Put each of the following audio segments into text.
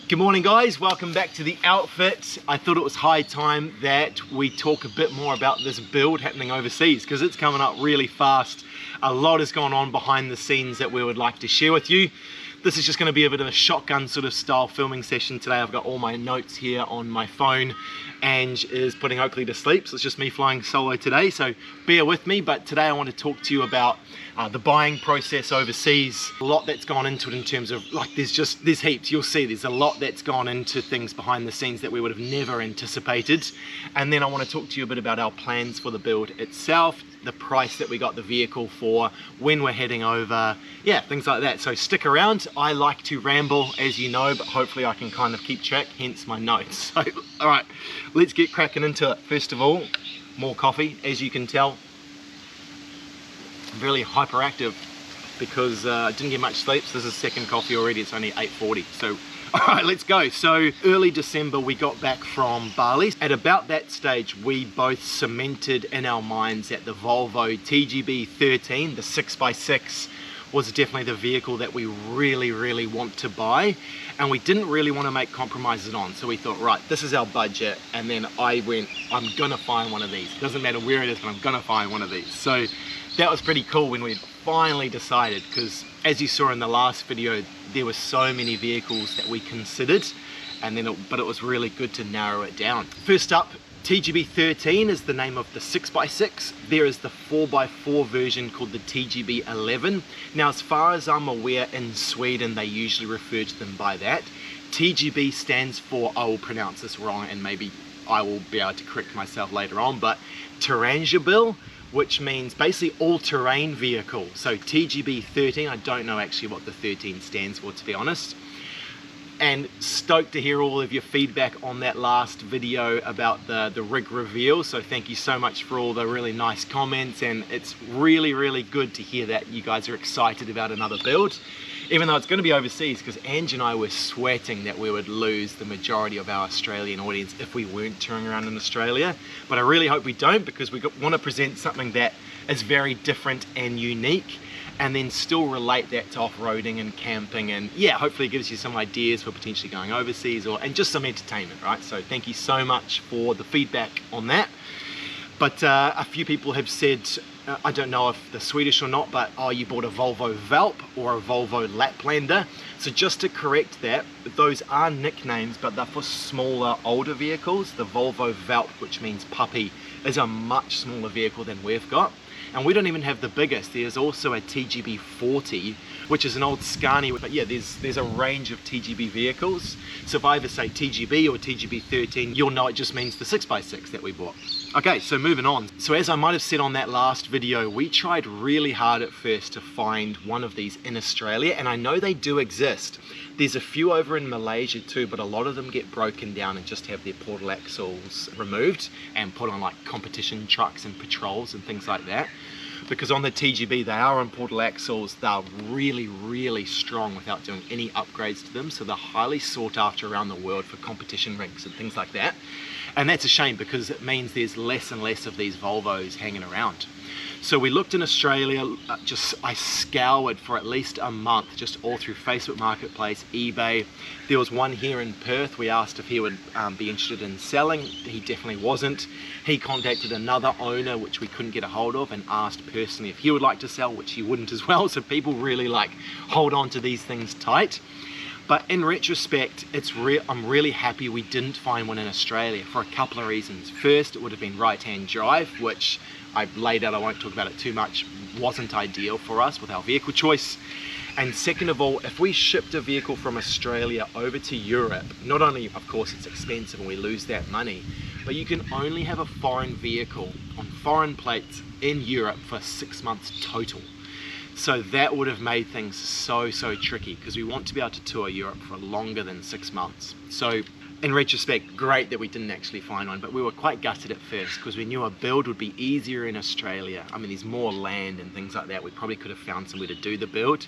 Good morning guys, welcome back to The Outfit. I thought it was high time that we talk a bit more about this build happening overseas because it's coming up really fast. A lot has gone on behind the scenes that we would like to share with you. This is just going to be a bit of a shotgun sort of style filming session today. I've got all my notes here on my phone. Ange is putting Oakley to sleep, so it's just me flying solo today, so bear with me. But today I want to talk to you about the buying process overseas. A lot that's gone into it in terms of, like, there's heaps. You'll see there's a lot that's gone into things behind the scenes that we would have never anticipated. And then I want to talk to you a bit about our plans for the build itself, the price that we got the vehicle for, when we're heading over, yeah, things like that. So stick around. I like to ramble, as you know, but hopefully I can kind of keep track, hence my notes. So, all right, let's get cracking into it. First of all, more coffee. As you can tell, I'm really hyperactive because I didn't get much sleep. So this is second coffee already. It's only 8:40. So all right, let's go. So early December, we got back from Bali. At about that stage, we both cemented in our minds that the Volvo TGB 13, the 6x6, was definitely the vehicle that we really want to buy. And we didn't really want to make compromises on. So we thought, right, this is our budget. And then I went, I'm gonna find one of these. It doesn't matter where it is, but I'm gonna find one of these. So that was pretty cool when we finally decided, because as you saw in the last video, there were so many vehicles that we considered, and then but it was really good to narrow it down. First up, TGB 13 is the name of the 6x6. There is the 4x4 version called the TGB 11. Now, as far as I'm aware, in Sweden they usually refer to them by that. TGB stands for, I will pronounce this wrong and maybe I will be able to correct myself later on, but Terrangebil, which means basically all-terrain vehicle. So TGB 13, I don't know actually what the 13 stands for, to be honest. And stoked to hear all of your feedback on that last video about the rig reveal. So thank you so much for all the really nice comments, and it's really good to hear that you guys are excited about another build. Even though it's going to be overseas, because Ange and I were sweating that we would lose the majority of our Australian audience if we weren't touring around in Australia. But I really hope we don't, because we want to present something that is very different and unique, and then still relate that to off-roading and camping, and yeah, hopefully it gives you some ideas for potentially going overseas and just some entertainment, right? So thank you so much for the feedback on that. But a few people have said, I don't know if they're Swedish or not, but oh, you bought a Volvo Valp or a Volvo Laplander. So just to correct that, those are nicknames, but they're for smaller, older vehicles. The Volvo Valp, which means puppy, is a much smaller vehicle than we've got. And we don't even have the biggest. There's also a TGB 40, which is an old Scania, but yeah, there's a range of TGB vehicles. So if I ever say TGB or TGB 13, you'll know it just means the 6x6 that we bought. Okay, so moving on. So as I might have said on that last video, we tried really hard at first to find one of these in Australia, and I know they do exist. There's a few over in Malaysia too, but a lot of them get broken down and just have their portal axles removed and put on like competition trucks and patrols and things like that. Because on the TGB, they are on portal axles. They're really strong without doing any upgrades to them. So they're highly sought after around the world for competition rinks and things like that. And that's a shame, because it means there's less and less of these Volvos hanging around. So we looked in Australia, I scoured for at least a month, just all through Facebook Marketplace, eBay. There was one here in Perth. We asked if he would be interested in selling. He definitely wasn't. He contacted another owner, which we couldn't get a hold of, and asked personally if he would like to sell, which he wouldn't as well. So people really like hold on to these things tight. But in retrospect, I'm really happy we didn't find one in Australia for a couple of reasons. First, it would have been right-hand drive, which I've laid out, I won't talk about it too much, wasn't ideal for us with our vehicle choice. And second of all, if we shipped a vehicle from Australia over to Europe, not only, of course, it's expensive and we lose that money, but you can only have a foreign vehicle on foreign plates in Europe for 6 months total. So that would have made things so tricky, because we want to be able to tour Europe for longer than 6 months. So in retrospect, great that we didn't actually find one, but we were quite gutted at first because we knew a build would be easier in Australia. I mean, there's more land and things like that. We probably could have found somewhere to do the build.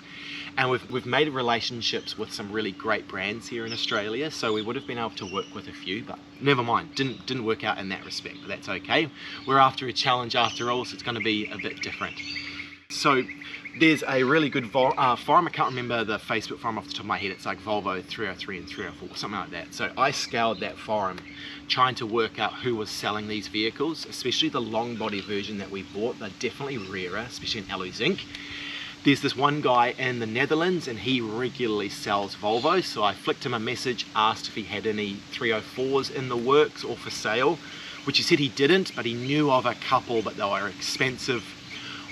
And we've made relationships with some really great brands here in Australia, so we would have been able to work with a few, but never mind, didn't work out in that respect, but that's okay. We're after a challenge after all, so it's going to be a bit different. So there's a really good forum, I can't remember the Facebook forum off the top of my head, it's like Volvo 303 and 304, something like that. So I scoured that forum trying to work out who was selling these vehicles, especially the long body version that we bought. They're definitely rarer, especially in alloy zinc. There's this one guy in the Netherlands and he regularly sells Volvo, so I flicked him a message, asked if he had any 304s in the works or for sale, which he said he didn't, but he knew of a couple, but they were expensive.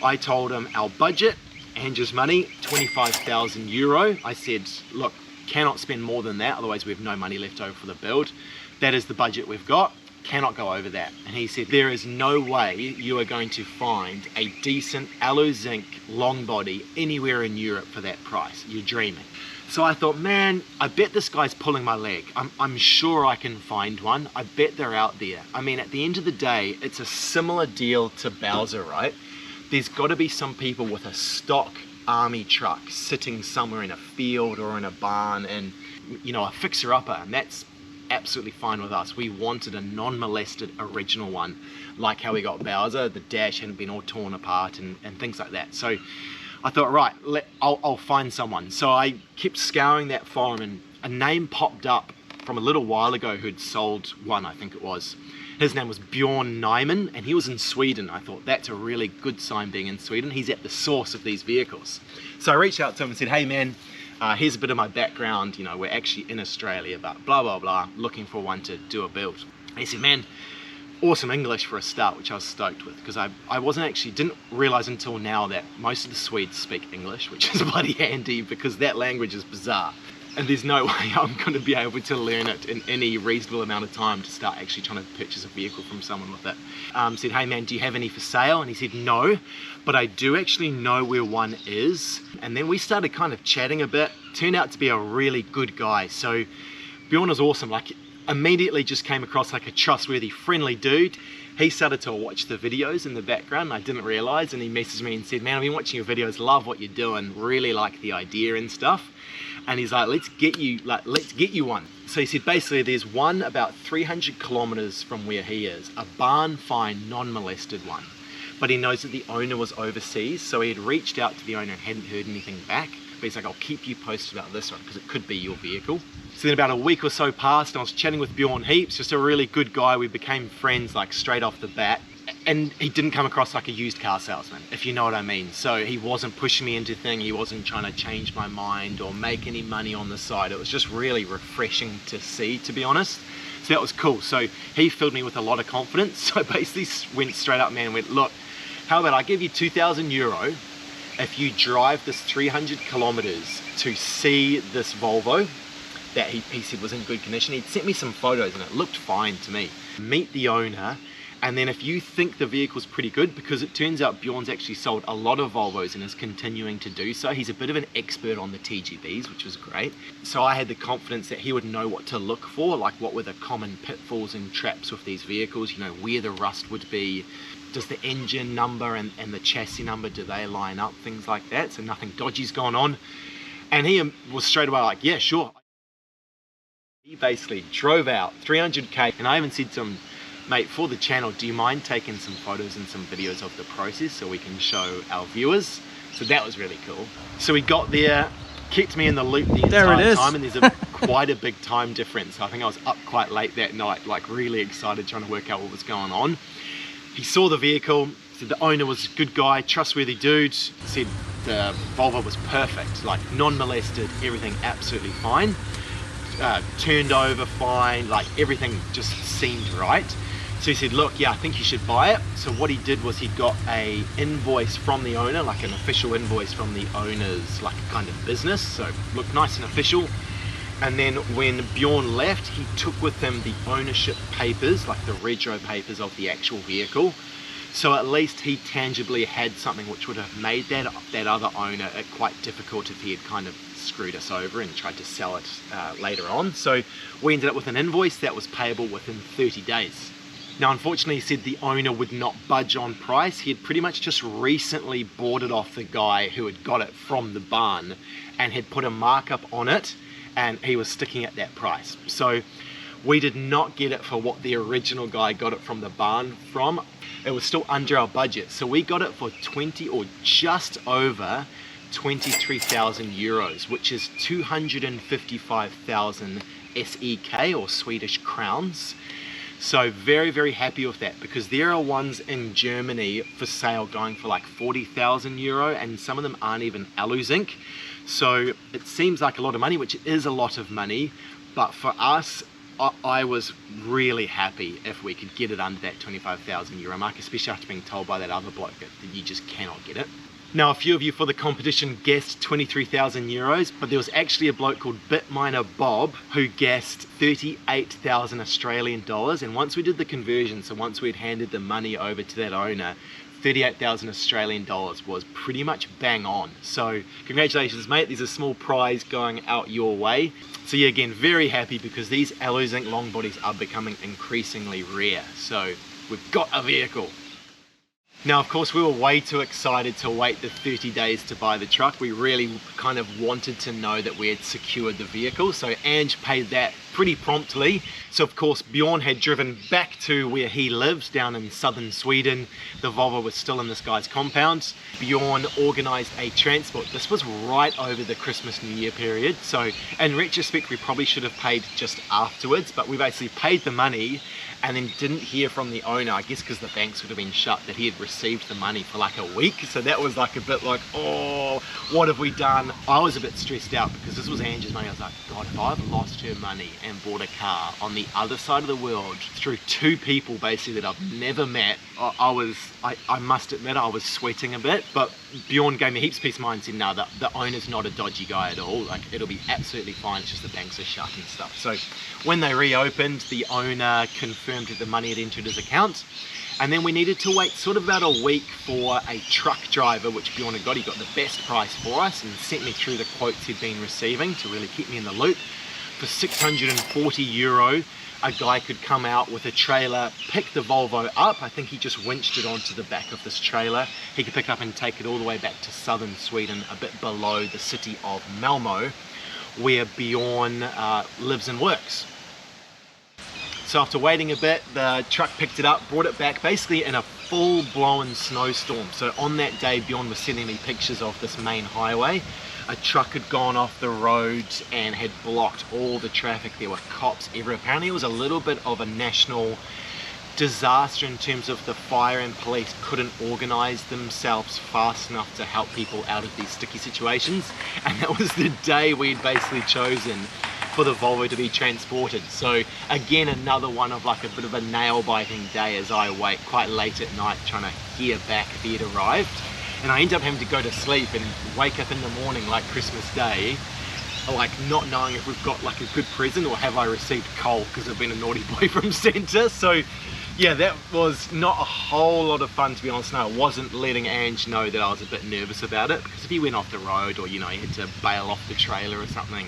I told him our budget and just money, 25,000 euro. I said, look, cannot spend more than that, otherwise we have no money left over for the build. That is the budget we've got, cannot go over that. And he said, there is no way you are going to find a decent alloy zinc long body anywhere in Europe for that price. You're dreaming. So I thought, man, I bet this guy's pulling my leg. I'm sure I can find one. I bet they're out there. I mean, at the end of the day, it's a similar deal to Bowser, right? There's got to be some people with a stock army truck sitting somewhere in a field or in a barn and, you know, a fixer-upper, and that's absolutely fine with us. We wanted a non-molested original one, like how we got Bowser. The dash hadn't been all torn apart and things like that. So I thought, right, I'll find someone. So I kept scouring that forum and a name popped up from a little while ago who'd sold one, I think it was. His name was Bjorn Nyman and he was in Sweden. I thought that's a really good sign being in Sweden. He's at the source of these vehicles. So I reached out to him and said, hey man, here's a bit of my background. You know, we're actually in Australia, but blah, blah, blah, looking for one to do a build. And he said, man, awesome English for a start, which I was stoked with because I didn't realize until now that most of the Swedes speak English, which is bloody handy because that language is bizarre. And there's no way I'm going to be able to learn it in any reasonable amount of time to start actually trying to purchase a vehicle from someone with it. Said, hey man, do you have any for sale? And he said, no, but I do actually know where one is. And then we started kind of chatting a bit. Turned out to be a really good guy. So Bjorn was awesome. Like, immediately just came across like a trustworthy, friendly dude. He started to watch the videos in the background. I didn't realize, and he messaged me and said, man, I've been watching your videos, love what you're doing, really like the idea and stuff. And he's like, let's get you one. So he said, basically there's one about 300 kilometers from where he is, a barn fine, non-molested one. But he knows that the owner was overseas, so he had reached out to the owner and hadn't heard anything back. But he's like, I'll keep you posted about this one because it could be your vehicle. So then about a week or so passed and I was chatting with Bjorn heaps, just a really good guy. We became friends like straight off the bat. And he didn't come across like a used car salesman, if you know what I mean. So he wasn't pushing me into things, he wasn't trying to change my mind or make any money on the side. It was just really refreshing to see, to be honest. So that was cool. So he filled me with a lot of confidence. So I basically went straight up, man, and went, look, how about I give you 2,000 euro if you drive this 300 kilometers to see this Volvo that he said was in good condition. He'd sent me some photos and it looked fine to me. Meet the owner, and then if you think the vehicle's pretty good, because it turns out Bjorn's actually sold a lot of Volvos and is continuing to do so. He's a bit of an expert on the TGBs, which was great. So I had the confidence that he would know what to look for, like what were the common pitfalls and traps with these vehicles, you know, where the rust would be, does the engine number and the chassis number, do they line up, things like that, so nothing dodgy's gone on. And he was straight away like, yeah, sure. He basically drove out 300k, and I even said to him, mate, for the channel, do you mind taking some photos and some videos of the process so we can show our viewers? So that was really cool. So we got there, kept me in the loop the entire time, and there's quite a big time difference. I think I was up quite late that night, like really excited, trying to work out what was going on. He saw the vehicle, said the owner was a good guy, trustworthy dude, said the Volvo was perfect, like non-molested, everything absolutely fine. Turned over fine, like everything just seemed right. So he said, look, yeah, I think you should buy it. So what he did was he got a invoice from the owner, like an official invoice from the owner's like kind of business. So looked nice and official. And then when Bjorn left, he took with him the ownership papers, like the rego papers of the actual vehicle. So at least he tangibly had something which would have made that other owner quite difficult if he had kind of screwed us over and tried to sell it later on. So we ended up with an invoice that was payable within 30 days. Now, unfortunately, he said the owner would not budge on price. He had pretty much just recently bought it off the guy who had got it from the barn and had put a markup on it, and he was sticking at that price. So We did not get it for what the original guy got it from the barn from. It was still under our budget, so we got it for 20 or just over 23,000 euros, which is 255,000 SEK or Swedish crowns. So very, very happy with that, because there are ones in Germany for sale going for like 40,000 euro, and some of them aren't even alu zinc. So it seems like a lot of money, which is a lot of money, but for us, I was really happy if we could get it under that 25,000 euro mark, especially after being told by that other bloke that you just cannot get it. Now, a few of you for the competition guessed 23,000 euros, but there was actually a bloke called Bitminer Bob who guessed 38,000 Australian dollars. And once we did the conversion, so once we'd handed the money over to that owner, 38,000 Australian dollars was pretty much bang on. So congratulations, mate. There's a small prize going out your way. So yeah, again, very happy because these alu zinc long bodies are becoming increasingly rare. So we've got a vehicle. Now, of course, we were way too excited to wait the 30 days to buy the truck. We really kind of wanted to know that we had secured the vehicle. So Ange paid that pretty promptly. So of course, Bjorn had driven back to where he lives down in southern Sweden. The Volvo was still in this guy's compound. Bjorn organized a transport. This was right over the Christmas New Year period. So in retrospect, we probably should have paid just afterwards, but we basically paid the money and then didn't hear from the owner, I guess because the banks would have been shut, that he had received the money for like a week. So that was like a bit like, oh, what have we done? I was a bit stressed out because this was Ange's money. I was like, God, if I've lost her money and bought a car on the other side of the world through two people basically that I've never met, I must admit I was sweating a bit. But Bjorn gave me heaps of peace of mind, said no, the owner's not a dodgy guy at all, like it'll be absolutely fine, it's just the banks are shut and stuff. So when they reopened, the owner confirmed that the money had entered his account, and then we needed to wait sort of about a week for a truck driver, which Bjorn had got. He got the best price for us and sent me through the quotes he'd been receiving to really keep me in the loop. For 640 euro, a guy could come out with a trailer, pick the Volvo up. I think he just winched it onto the back of this trailer. He could pick it up and take it all the way back to southern Sweden, a bit below the city of Malmo, where Bjorn lives and works. So after waiting a bit, the truck picked it up, brought it back, basically in a full-blown snowstorm. So on that day, Bjorn was sending me pictures of this main highway. A truck had gone off the road and had blocked all the traffic. There were cops everywhere. Apparently it was a little bit of a national disaster in terms of the fire and police couldn't organize themselves fast enough to help people out of these sticky situations. And that was the day we'd basically chosen for the Volvo to be transported. So again, another one of like a bit of a nail-biting day as I wait quite late at night trying to hear back if he had arrived. And I end up having to go to sleep and wake up in the morning like Christmas Day, like not knowing if we've got like a good present or have I received coal because I've been a naughty boy from Santa. So yeah, that was not a whole lot of fun, to be honest. No, I wasn't letting Ange know that I was a bit nervous about it, because if he went off the road or, you know, he had to bail off the trailer or something,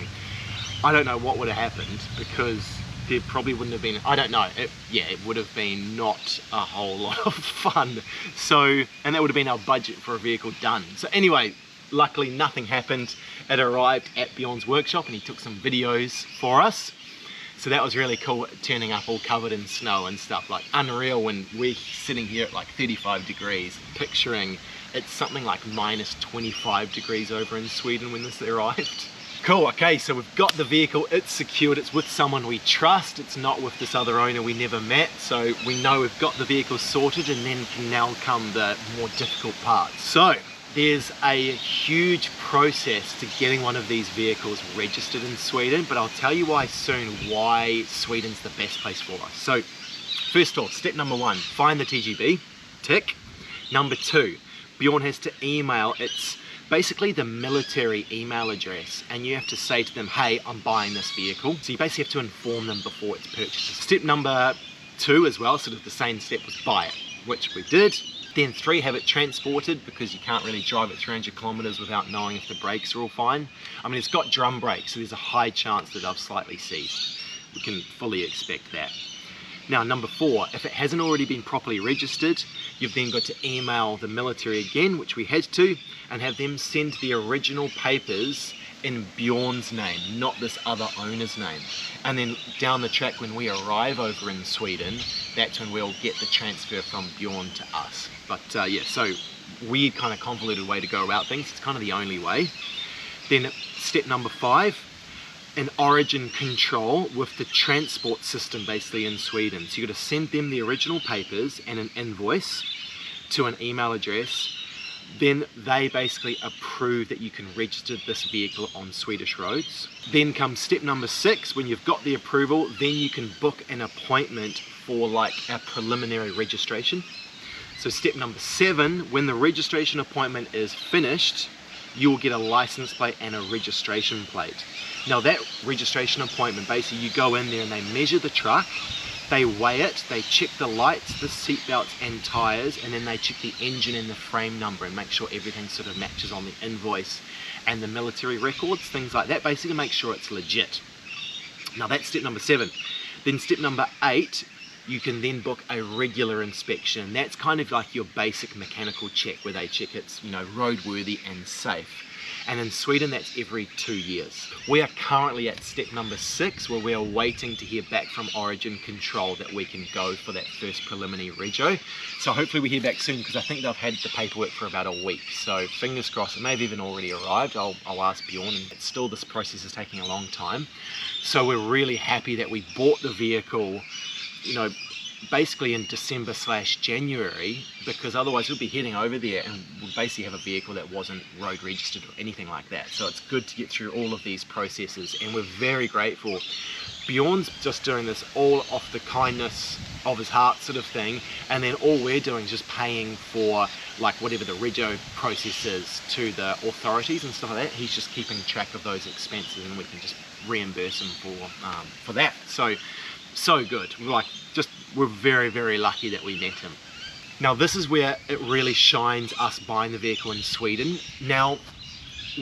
I don't know what would have happened, because there probably wouldn't have been, I don't know, it would have been not a whole lot of fun. So, and that would have been our budget for a vehicle done. So anyway, luckily nothing happened. It arrived at Bjorn's workshop and he took some videos for us. So that was really cool, turning up all covered in snow and stuff, like unreal when we're sitting here at like 35 degrees, picturing it's something like minus 25 degrees over in Sweden when this arrived. Cool, okay, so we've got the vehicle, it's secured, it's with someone we trust, it's not with this other owner we never met, so we know we've got the vehicle sorted, and then can now come the more difficult part. So there's a huge process to getting one of these vehicles registered in Sweden, but I'll tell you why soon, why Sweden's the best place for us. So first off, step number one, find the TGB, tick. Number two, Bjorn has to email, it's basically the military email address, and you have to say to them, hey, I'm buying this vehicle. So you basically have to inform them before it's purchased. Step number two as well, sort of the same step, was buy it, which we did. Then three, have it transported, because you can't really drive it 300 kilometers without knowing if the brakes are all fine. I mean, it's got drum brakes, so there's a high chance that I've slightly seized. We can fully expect that. Now, number four, if it hasn't already been properly registered, you've then got to email the military again, which we had to, and have them send the original papers in Bjorn's name, not this other owner's name. And then down the track, when we arrive over in Sweden, that's when we'll get the transfer from Bjorn to us. But yeah, so weird kind of convoluted way to go about things. It's kind of the only way. Then step number 5, an origin control with the transport system basically in Sweden. So you got to send them the original papers and an invoice to an email address. Then they basically approve that you can register this vehicle on Swedish roads. Then comes step number 6. When you've got the approval, then you can book an appointment for like a preliminary registration. So step number 7, when the registration appointment is finished, you will get a license plate and a registration plate. Now that registration appointment, basically you go in there and they measure the truck, they weigh it, they check the lights, the seat belts and tyres, and then they check the engine and the frame number and make sure everything sort of matches on the invoice and the military records, things like that, basically make sure it's legit. Now that's step number 7. Then step number 8, you can then book a regular inspection. That's kind of like your basic mechanical check where they check it's, you know, roadworthy and safe. And in Sweden, that's every 2 years. We are currently at step number 6, where we are waiting to hear back from Origin Control that we can go for that first preliminary rego. So hopefully we hear back soon, because I think they've had the paperwork for about a week. So fingers crossed, it may have even already arrived. I'll ask Bjorn, and it's still, this process is taking a long time. So we're really happy that we bought the vehicle, you know, basically in December/January, because otherwise we'll be heading over there and we'll basically have a vehicle that wasn't road registered or anything like that. So it's good to get through all of these processes, and we're very grateful. Bjorn's just doing this all off the kindness of his heart sort of thing, and then all we're doing is just paying for like whatever the rego process is to the authorities and stuff like that. He's just keeping track of those expenses, and we can just reimburse him for that. So good. We're very, very lucky that we met him. Now this is where it really shines, us buying the vehicle in Sweden. Now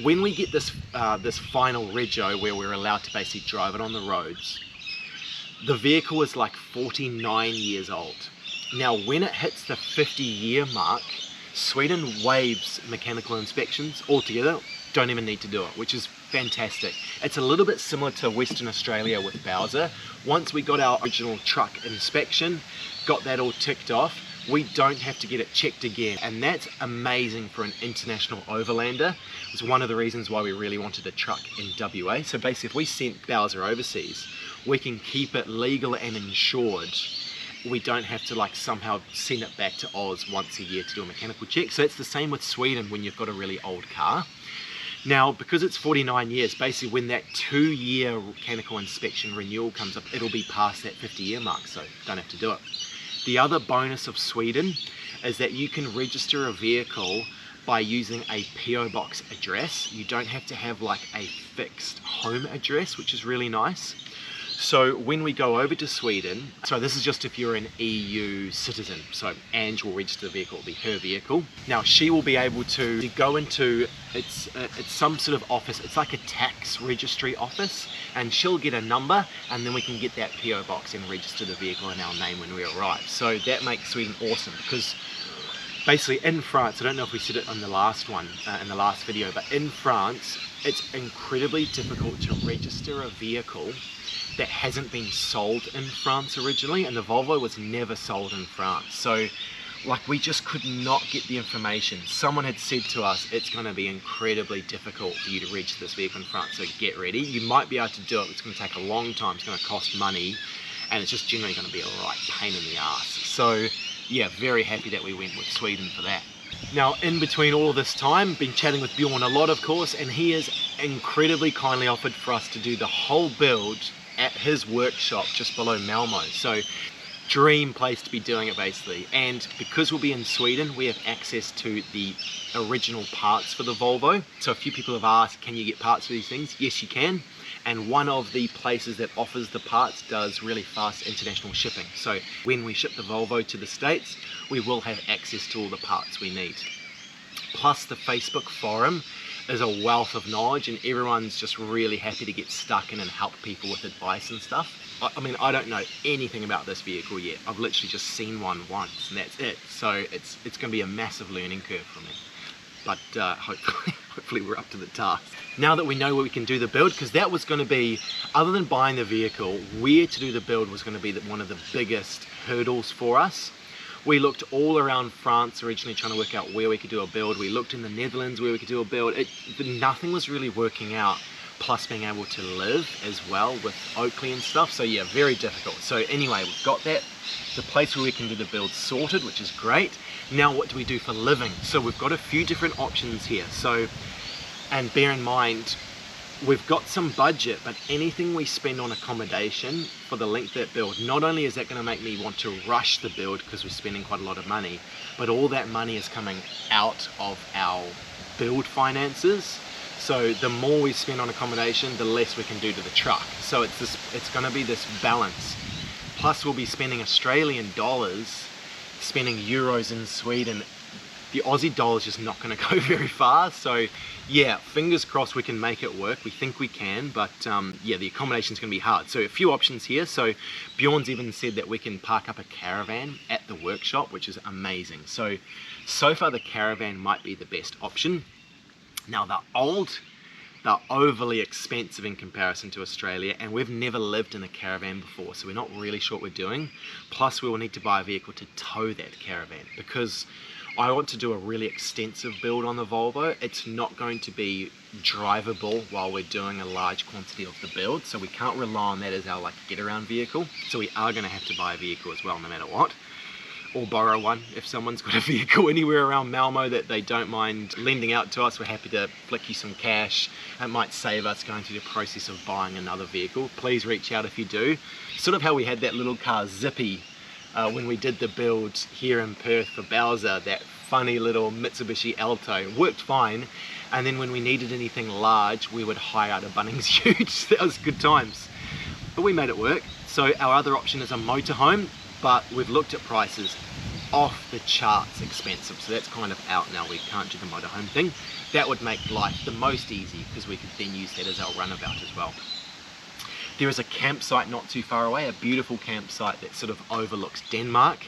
when we get this this final rego where we're allowed to basically drive it on the roads, the vehicle is like 49 years old. Now when it hits the 50-year mark, Sweden waives mechanical inspections altogether. Don't even need to do it, which is fantastic. It's a little bit similar to Western Australia with Bowser. Once we got our original truck inspection, got that all ticked off, we don't have to get it checked again, and that's amazing for an international overlander. It's one of the reasons why we really wanted a truck in WA. So basically if we sent Bowser overseas, we can keep it legal and insured. We don't have to like somehow send it back to Oz once a year to do a mechanical check. So it's the same with Sweden when you've got a really old car. Now, because it's 49 years, basically when that 2-year mechanical inspection renewal comes up, it'll be past that 50-year mark, so don't have to do it. The other bonus of Sweden is that you can register a vehicle by using a PO box address. You don't have to have like a fixed home address, which is really nice. So when we go over to Sweden, so this is just if you're an EU citizen, so Ange will register the vehicle, it'll be her vehicle. Now she will be able to go into, it's some sort of office, it's like a tax registry office, and she'll get a number, and then we can get that PO box and register the vehicle in our name when we arrive. So that makes Sweden awesome, because basically in France, I don't know if we said it on the last one, in the last video, but in France, it's incredibly difficult to register a vehicle that hasn't been sold in France originally, and the Volvo was never sold in France. So like we just could not get the information. Someone had said to us, it's going to be incredibly difficult for you to register this vehicle in France, so get ready. You might be able to do it, but it's going to take a long time, it's going to cost money, and it's just generally going to be a right pain in the ass. So yeah, very happy that we went with Sweden for that. Now in between all of this time, been chatting with Bjorn a lot of course, and he has incredibly kindly offered for us to do the whole build at his workshop just below Malmo. So dream place to be doing it basically. And because we'll be in Sweden, we have access to the original parts for the Volvo. So a few people have asked, can you get parts for these things? Yes, you can. And one of the places that offers the parts does really fast international shipping. So when we ship the Volvo to the States, we will have access to all the parts we need. Plus the Facebook forum is a wealth of knowledge, and everyone's just really happy to get stuck in and help people with advice and stuff. I mean, I don't know anything about this vehicle yet. I've literally just seen one once and that's it. So it's going to be a massive learning curve for me. But hopefully hopefully we're up to the task. Now that we know where we can do the build, because that was going to be, other than buying the vehicle, where to do the build was going to be one of the biggest hurdles for us. We looked all around France originally trying to work out where we could do a build. We looked in the Netherlands where we could do a build. Nothing was really working out, plus being able to live as well with Oakley and stuff. So yeah, very difficult. So anyway, we've got that, the place where we can do the build sorted, which is great. Now what do we do for living? So we've got a few different options here. So, and bear in mind, we've got some budget, but anything we spend on accommodation for the length of that build, not only is that going to make me want to rush the build because we're spending quite a lot of money, but all that money is coming out of our build finances. So the more we spend on accommodation, the less we can do to the truck. So it's going to be this balance. Plus we'll be spending Australian dollars, spending euros in Sweden. The Aussie dollar is just not going to go very far. So yeah, fingers crossed we can make it work. We think we can, but yeah, the accommodation is going to be hard. So a few options here. So Bjorn's even said that we can park up a caravan at the workshop, which is amazing. So far the caravan might be the best option. Now they're overly expensive in comparison to Australia, and we've never lived in a caravan before, so we're not really sure what we're doing. Plus we will need to buy a vehicle to tow that caravan, because I want to do a really extensive build on the Volvo. It's not going to be drivable while we're doing a large quantity of the build, so we can't rely on that as our get around vehicle. So we are going to have to buy a vehicle as well, no matter what, or borrow one. If someone's got a vehicle anywhere around Malmo that they don't mind lending out to us, we're happy to flick you some cash. It might save us going through the process of buying another vehicle. Please reach out if you do. Sort of how we had that little car Zippy when we did the build here in Perth for Bowser, that funny little Mitsubishi Alto. Worked fine, and then when we needed anything large we would hire out a Bunnings Huge. That was good times, but we made it work. So our other option is a motorhome, but we've looked at prices, off the charts expensive, so that's kind of out now. We can't do the motorhome thing. That would make life the most easy, because we could then use that as our runabout as well. There is a campsite not too far away, a beautiful campsite that sort of overlooks Denmark.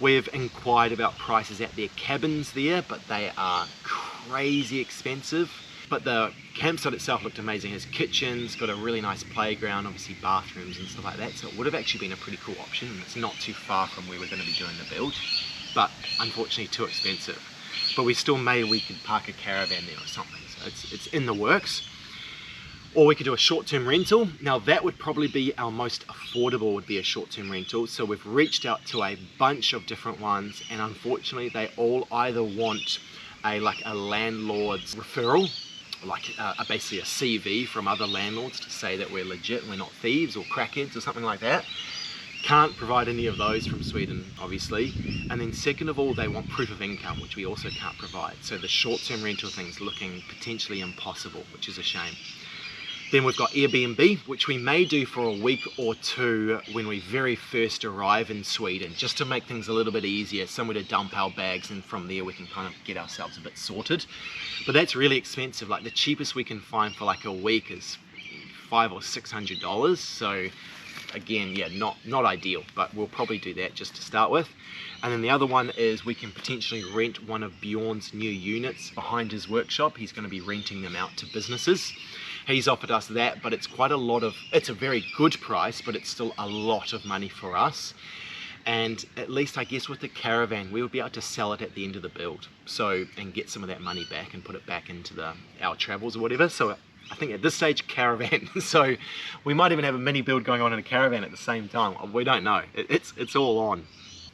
We've inquired about prices at their cabins there, but they are crazy expensive. But the campsite itself looked amazing. It has kitchens, got a really nice playground, obviously bathrooms and stuff like that. So it would have actually been a pretty cool option. It's not too far from where we're going to be doing the build, but unfortunately too expensive. But we could park a caravan there or something. So it's in the works. Or we could do a short-term rental. Now that would probably be our most affordable, would be a short-term rental. So we've reached out to a bunch of different ones, and unfortunately they all either want a landlord's referral, basically a CV from other landlords to say that we're legit and we're not thieves or crackheads or something like that. Can't provide any of those from Sweden, obviously. And then second of all, they want proof of income, which we also can't provide. So the short-term rental thing's looking potentially impossible, which is a shame. Then we've got Airbnb, which we may do for a week or two when we very first arrive in Sweden, just to make things a little bit easier, somewhere to dump our bags, and from there we can kind of get ourselves a bit sorted. But that's really expensive. Like the cheapest we can find for a week is $500 or $600. So again, yeah, not ideal, but we'll probably do that just to start with. And then the other one is we can potentially rent one of Bjorn's new units behind his workshop. He's going to be renting them out to businesses. He's offered us that, but it's quite a lot of, it's a very good price, but it's still a lot of money for us. And at least I guess with the caravan, we would be able to sell it at the end of the build. So, and get some of that money back and put it back into our travels or whatever. So I think at this stage, caravan. So we might even have a mini build going on in a caravan at the same time. We don't know. It's all on.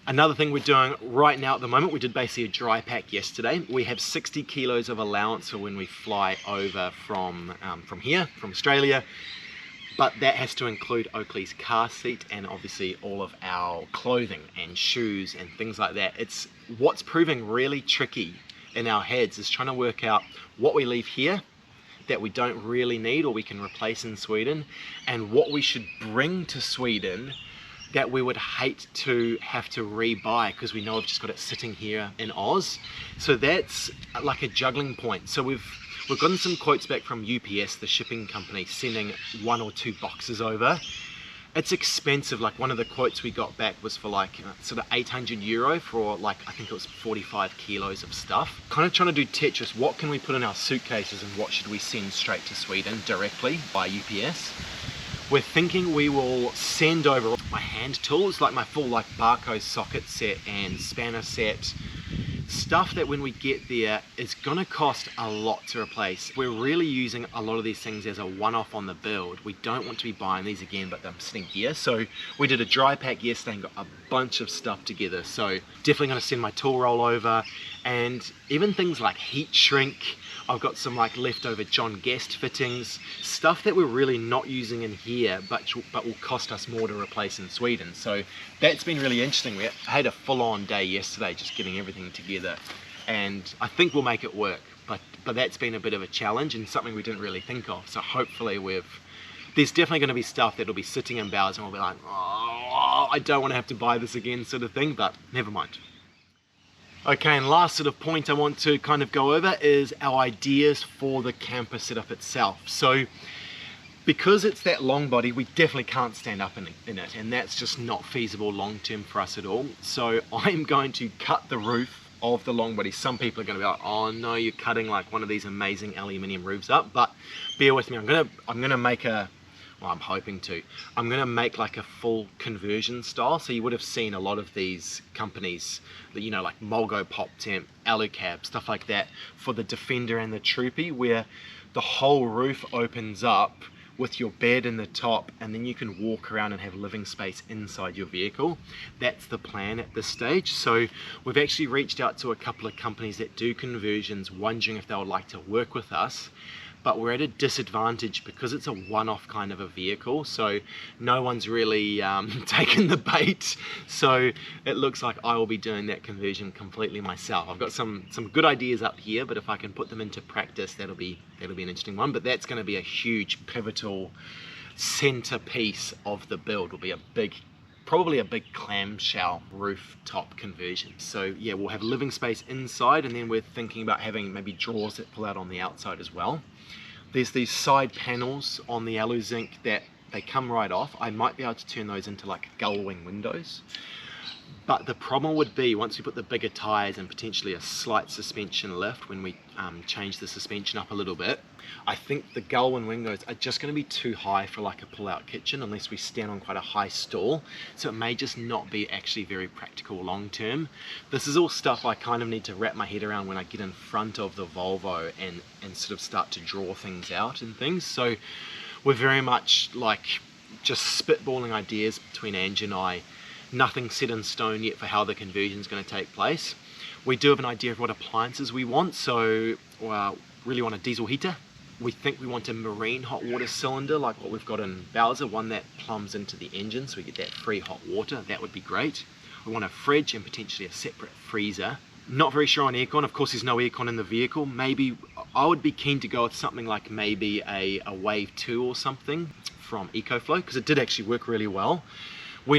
Another thing we're doing right now at the moment, we did basically a dry pack yesterday. We have 60 kilos of allowance for when we fly over from here, from Australia. But that has to include Oakley's car seat and obviously all of our clothing and shoes and things like that. It's what's proving really tricky in our heads is trying to work out what we leave here that we don't really need or we can replace in Sweden, and what we should bring to Sweden that we would hate to have to rebuy because we know we've just got it sitting here in Oz. So that's like a juggling point. So we've gotten some quotes back from UPS, the shipping company, sending 1 or 2 boxes over, It's expensive. Like one of the quotes we got back was for like sort of €800 for like, I think it was 45 kilos of stuff. Kind of trying to do Tetris. What can we put in our suitcases and what should we send straight to Sweden directly by UPS? We're thinking we will send over my hand tools, like my full like Barco socket set and spanner set. Stuff that when we get there is gonna cost a lot to replace. We're really using a lot of these things as a one-off on the build. We don't want to be buying these again, but they're sitting here. So we did a dry pack yesterday and got a bunch of stuff together. So definitely gonna send my tool roll over, and even things like heat shrink. I've got some like leftover John Guest fittings, stuff that we're really not using in here, but will cost us more to replace in Sweden. So that's been really interesting. We had a full-on day yesterday just getting everything together, and I think we'll make it work. But that's been a bit of a challenge and something we didn't really think of. So hopefully there's definitely going to be stuff that'll be sitting in bowers and we'll be like, oh, I don't want to have to buy this again sort of thing, but never mind. Okay, and last sort of point I want to kind of go over is our ideas for the camper setup itself. So because it's that long body, we definitely can't stand up in it, and that's just not feasible long term for us at all. So I'm going to cut the roof of the long body. Some people are going to be like, oh no, you're cutting like one of these amazing aluminium roofs up, but bear with me. I'm gonna make a, well, I'm hoping to. I'm going to make like a full conversion style. So you would have seen a lot of these companies that, you know, like Molgo Pop Temp, Alucab, stuff like that for the Defender and the Troopy, where the whole roof opens up with your bed in the top, and then you can walk around and have living space inside your vehicle. That's the plan at this stage. So we've actually reached out to a couple of companies that do conversions, wondering if they would like to work with us. But we're at a disadvantage because it's a one-off kind of a vehicle, so no one's really taken the bait. So it looks like I will be doing that conversion completely myself. I've got some good ideas up here, but if I can put them into practice, that'll be an interesting one. But that's going to be a huge pivotal centerpiece of the build. Will be probably a big clamshell rooftop conversion. So yeah, we'll have living space inside, and then we're thinking about having maybe drawers that pull out on the outside as well. There's these side panels on the alu zinc that they come right off. I might be able to turn those into like gull wing windows. But the problem would be once we put the bigger tires and potentially a slight suspension lift, when we change the suspension up a little bit, I think the gull wing windows are just going to be too high for like a pull-out kitchen unless we stand on quite a high stall. So it may just not be actually very practical long term. This is all stuff I kind of need to wrap my head around when I get in front of the Volvo and sort of start to draw things out and things. So we're very much like just spitballing ideas between Ange and I. Nothing set in stone yet for how the conversion is going to take place. We do have an idea of what appliances we want. So really want a diesel heater. We think we want a marine hot water cylinder like what we've got in Bowser, one that plumbs into the engine so we get that free hot water. That would be great. We want a fridge and potentially a separate freezer. Not very sure on aircon. Of course, there's no aircon in the vehicle. Maybe I would be keen to go with something like maybe a Wave 2 or something from EcoFlow, because it did actually work really well. We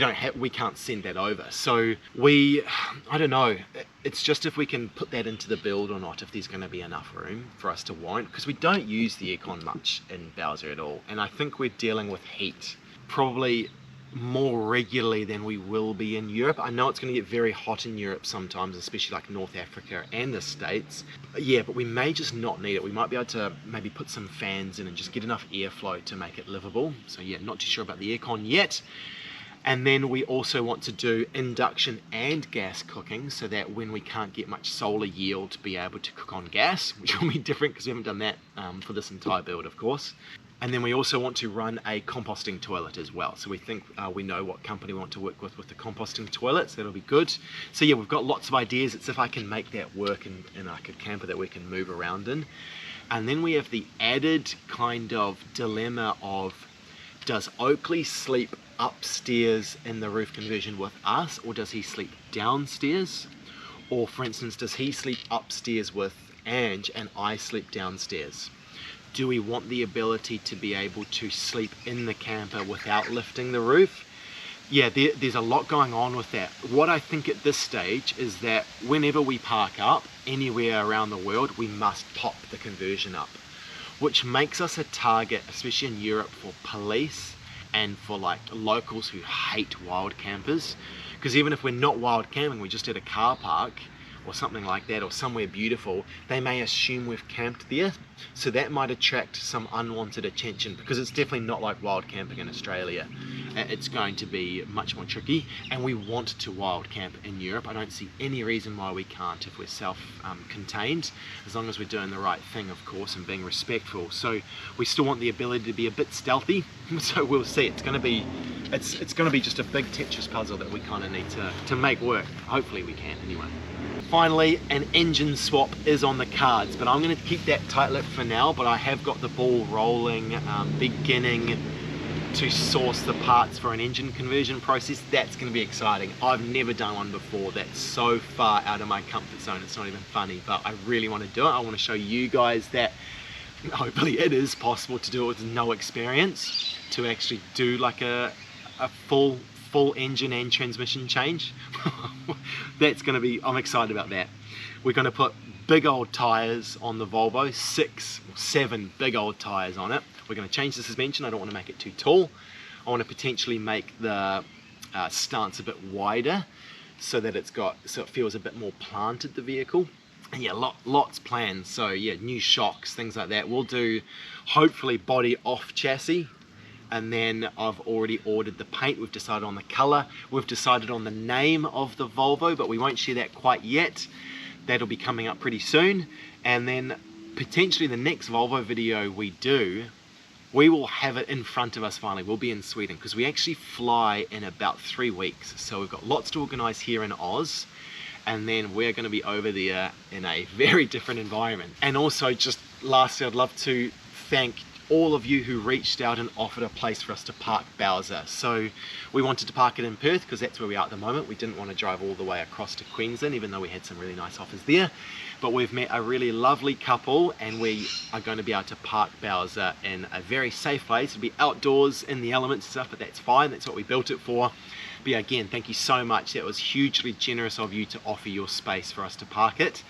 can't send that over. So I don't know. It's just if we can put that into the build or not, if there's going to be enough room for us to warrant, because we don't use the aircon much in Bowser at all. And I think we're dealing with heat probably more regularly than we will be in Europe. I know it's going to get very hot in Europe sometimes, especially like North Africa and the States. Yeah, but we may just not need it. We might be able to maybe put some fans in and just get enough airflow to make it livable. So yeah, not too sure about the aircon yet. And then we also want to do induction and gas cooking, so that when we can't get much solar yield, to be able to cook on gas, which will be different because we haven't done that for this entire build, of course. And then we also want to run a composting toilet as well. So we think we know what company we want to work with the composting toilets. That'll be good. So yeah, we've got lots of ideas. It's if I can make that work in like a camper that we can move around in. And then we have the added kind of dilemma of, does Oakley sleep upstairs in the roof conversion with us, or does he sleep downstairs? Or for instance, does he sleep upstairs with Ange and I sleep downstairs? Do we want the ability to be able to sleep in the camper without lifting the roof? Yeah, there's a lot going on with that. What I think at this stage is that whenever we park up anywhere around the world, we must pop the conversion up, which makes us a target, especially in Europe, for police and for like locals who hate wild campers, because even if we're not wild camping, we just at a car park or something like that, or somewhere beautiful, they may assume we've camped there, so that might attract some unwanted attention, because it's definitely not like wild camping in Australia. It's going to be much more tricky, and we want to wild camp in Europe. I don't see any reason why we can't if we're self-contained, as long as we're doing the right thing, of course, and being respectful. So we still want the ability to be a bit stealthy, so we'll see. It's going to be just a big Tetris puzzle that we kind of need to make work. Hopefully we can anyway. Finally, an engine swap is on the cards, but I'm going to keep that tight-lipped for now, but I have got the ball rolling, beginning to source the parts for an engine conversion process. That's going to be exciting. I've never done one before. That's so far out of my comfort zone, it's not even funny, but I really want to do it. I want to show you guys that hopefully it is possible to do it with no experience, to actually do like a full engine and transmission change. That's going to be, I'm excited about that. We're going to put big old tires on the Volvo, 6 or 7 big old tires on it. We're going to change the suspension. I don't want to make it too tall. I want to potentially make the stance a bit wider, so that it feels a bit more planted, the vehicle. And yeah, lots planned. So yeah, new shocks, things like that. We'll do hopefully body off chassis. And then I've already ordered the paint. We've decided on the color. We've decided on the name of the Volvo, but we won't share that quite yet. That'll be coming up pretty soon. And then potentially the next Volvo video we do, we will have it in front of us finally. We'll be in Sweden, because we actually fly in about 3 weeks. So we've got lots to organize here in Oz. And then we're going to be over there in a very different environment. And also, just lastly, I'd love to thank all of you who reached out and offered a place for us to park Bowser. So we wanted to park it in Perth because that's where we are at the moment. We didn't want to drive all the way across to Queensland, even though we had some really nice offers there. But we've met a really lovely couple, and we are going to be able to park Bowser in a very safe place. It'll be outdoors in the elements and stuff, but that's fine. That's what we built it for. But yeah, again, thank you so much. That was hugely generous of you to offer your space for us to park it.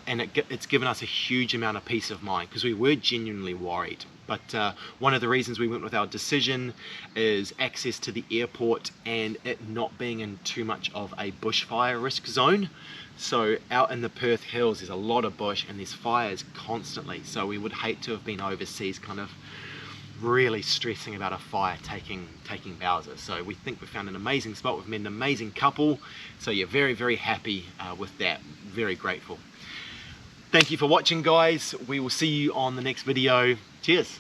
And it's given us a huge amount of peace of mind, because we were genuinely worried. But one of the reasons we went with our decision is access to the airport and it not being in too much of a bushfire risk zone. So out in the Perth Hills, there's a lot of bush and there's fires constantly. So we would hate to have been overseas kind of really stressing about a fire taking Bowser. So we think we found an amazing spot. We've met an amazing couple. So yeah, very, very happy with that. Very grateful. Thank you for watching, guys. We will see you on the next video. Cheers.